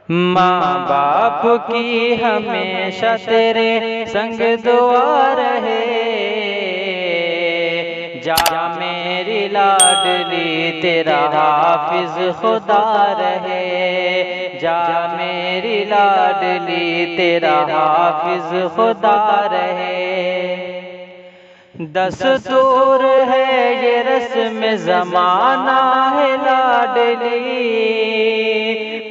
माँ बाप की हमेशा तेरे संग दुआ रहे, जा मेरी लाडली तेरा हाफिज खुदा रहे, जा मेरी लाडली तेरा हाफिज खुदा रहे। दस्तूर है ये रस्म ज़माना है लाडली,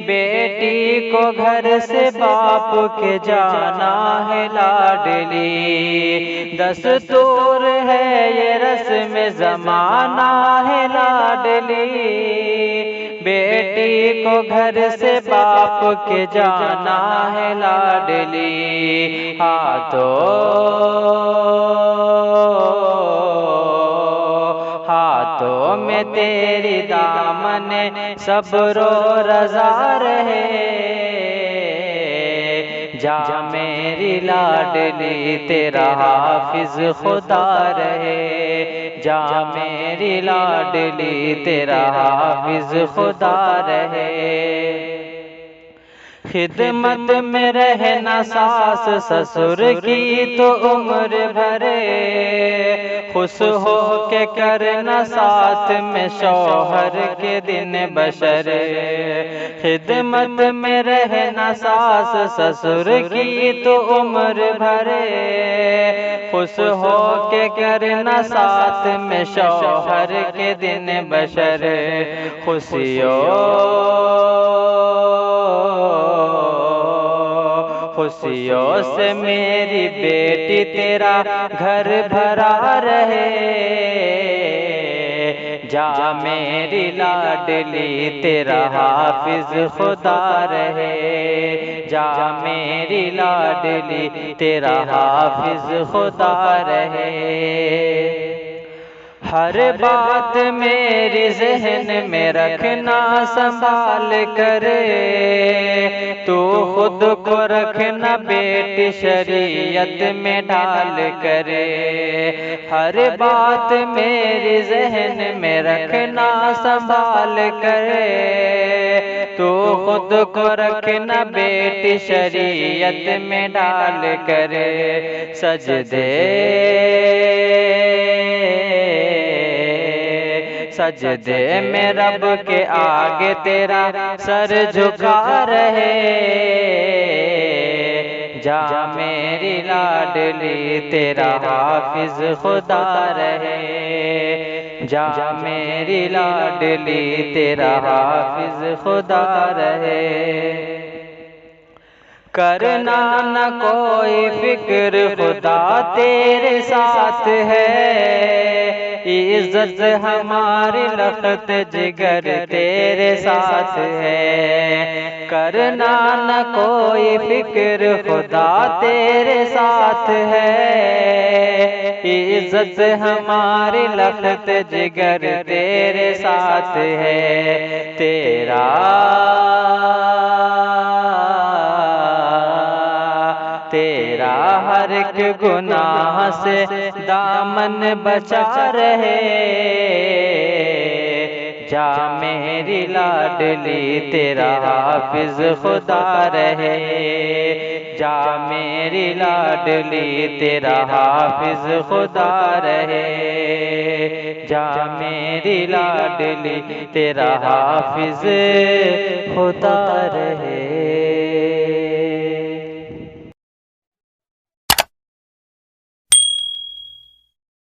बेटी को घर से बाप के जाना है लाडली। दस्तूर है ये रस्म ज़माना है लाडली, बेटी को घर से बाप के जाना है लाडली। हाथों में तेरी दामन सब्रो रज़ा रहे, जा मेरी लाडली तेरा हाफिज खुदा रहे, जा मेरी लाडली तेरा हाफिज खुदा रहे। खिदमत में रहना सास ससुर की तो उम्र भरे, खुश हो के करना साथ में शौहर के दिन बशरे। खिदमत में रहना सास ससुर की तो उम्र भरे, खुश हो के करना साथ में शौहर के दिन बशरे। खुशियों से मेरी बेटी तेरा घर भरा रहे, जा मेरी लाडली तेरा हाफिज खुदा रहे, जा मेरी लाडली तेरा हाफिज खुदा रहे। हर बात मेरी ज़हन में रखना संभाल करे, तू खुद को रखना बेटी शरीयत में ढाल करे। हर बात मेरी ज़हन में रखना संभाल करे, तू खुद को रखना बेटी शरीयत में ढाल करे। सजदे में रब के आगे तेरा सर झुका रहे, जा मेरी लाडली तेरा हाफिज खुदा रहे, जा मेरी लाडली तेरा हाफिज खुदा रहे। करना न कोई फिक्र खुदा तेरे साथ है, इज्जत हमारी लखत जिगर तेरे साथ है। करना न कोई फिक्र खुदा तेरे साथ है, इज्जत हमारी लखत जिगर तेरे साथ है। तेरा हर एक गुनाह से दामन बचा रहे, जा मेरी लाडली तेरा हाफिज खुदा रहे, जा मेरी लाडली तेरा हाफिज खुदा रहे, जा मेरी लाडली तेरा हाफिज खुदा रहे।